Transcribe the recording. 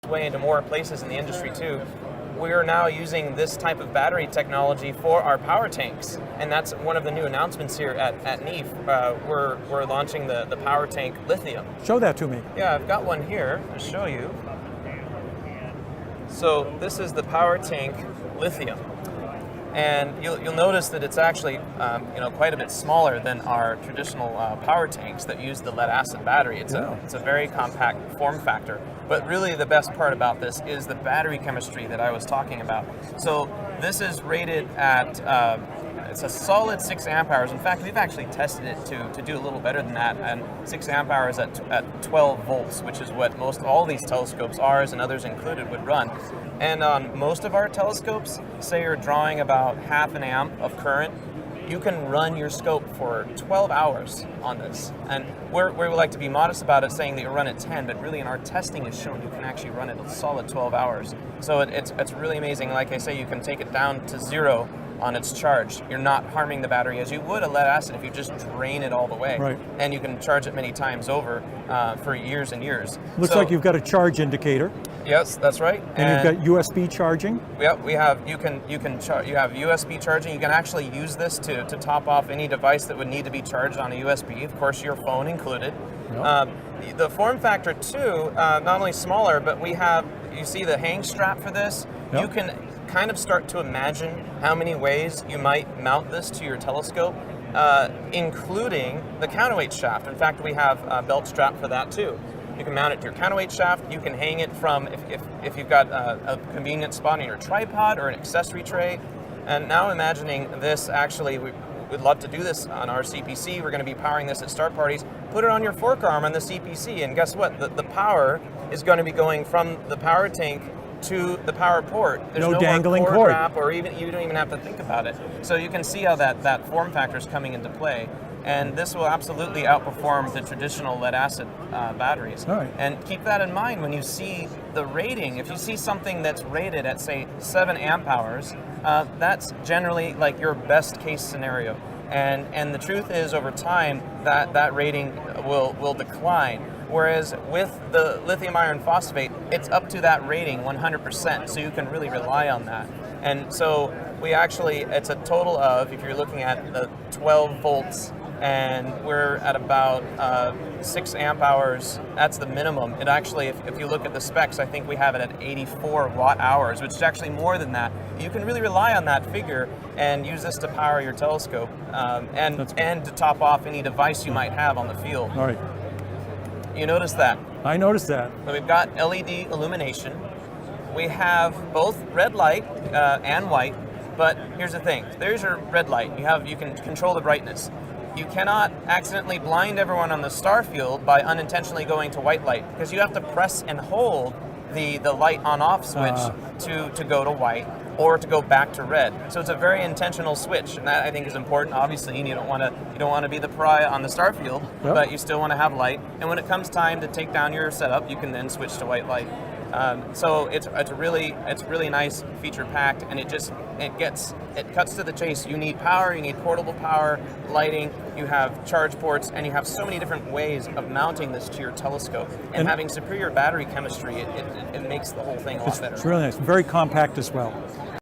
way into more places in the industry too. We're now using this type of battery technology for our power tanks, and that's one of the new announcements here at NEAF. We're launching the power tank Lithium. Show that to me. Yeah, I've got one here to show you. So this is the power tank Lithium, and you'll notice that it's actually quite a bit smaller than our traditional power tanks that use the lead acid battery. It's a very compact form factor. But really the best part about this is the battery chemistry that I was talking about. So this is rated at, it's a solid 6 amp hours. In fact, we've actually tested it to do a little better than that, and 6 amp hours at 12 volts, which is what most all these telescopes, ours and others included, would run. And on most of our telescopes, say you're drawing about half an amp of current, you can run your scope for 12 hours on this. And we like to be modest about it, saying that you run at 10, but really in our testing has shown you can actually run it a solid 12 hours. So it's really amazing. Like I say, you can take it down to 0 on its charge. You're not harming the battery as you would a lead acid if you just drain it all the way. Right. And you can charge it many times over for years and years. Looks like you've got a charge indicator. Yes, that's right. And you've got USB charging. Yep, we have. You have USB charging. You can actually use this to top off any device that would need to be charged on a USB. Of course, your phone included. Yep. The form factor too, not only smaller, but we have. You see the hang strap for this. Yep. You can kind of start to imagine how many ways you might mount this to your telescope, including the counterweight shaft. In fact, we have a belt strap for that too. You can mount it to your counterweight shaft. You can hang it from, if you've got a convenient spot on your tripod or an accessory tray. And now imagining this, actually, we'd love to do this on our CPC. We're going to be powering this at start parties. Put it on your fork arm on the CPC, and guess what? The power is going to be going from the power tank to the power port. There's no dangling cord wrap, or even you don't even have to think about it. So you can see how that form factor is coming into play. And this will absolutely outperform the traditional lead acid batteries. All right. And keep that in mind when you see the rating. If you see something that's rated at, say, 7 amp hours, that's generally like your best case scenario. And the truth is, over time, that rating will decline. Whereas with the lithium iron phosphate, it's up to that rating 100%, so you can really rely on that. And so it's a total of, if you're looking at the 12 volts, and we're at about 6 amp hours. That's the minimum. It actually, if you look at the specs, I think we have it at 84 watt hours, which is actually more than that. You can really rely on that figure and use this to power your telescope and to top off any device you might have on the field. All right. You notice that? I noticed that. So we've got LED illumination. We have both red light and white, but here's the thing. There's your red light. You can control the brightness. You cannot accidentally blind everyone on the star field by unintentionally going to white light, because you have to press and hold the light on-off switch to go to white or to go back to red. So it's a very intentional switch, and that I think is important. Obviously, you don't want to be the pariah on the star field, but you still want to have light. And when it comes time to take down your setup, you can then switch to white light. So it's really nice, feature packed, and it cuts to the chase. You need power, you need portable power, lighting, you have charge ports, and you have so many different ways of mounting this to your telescope. And having superior battery chemistry, it makes the whole thing a lot better. It's really nice, very compact as well.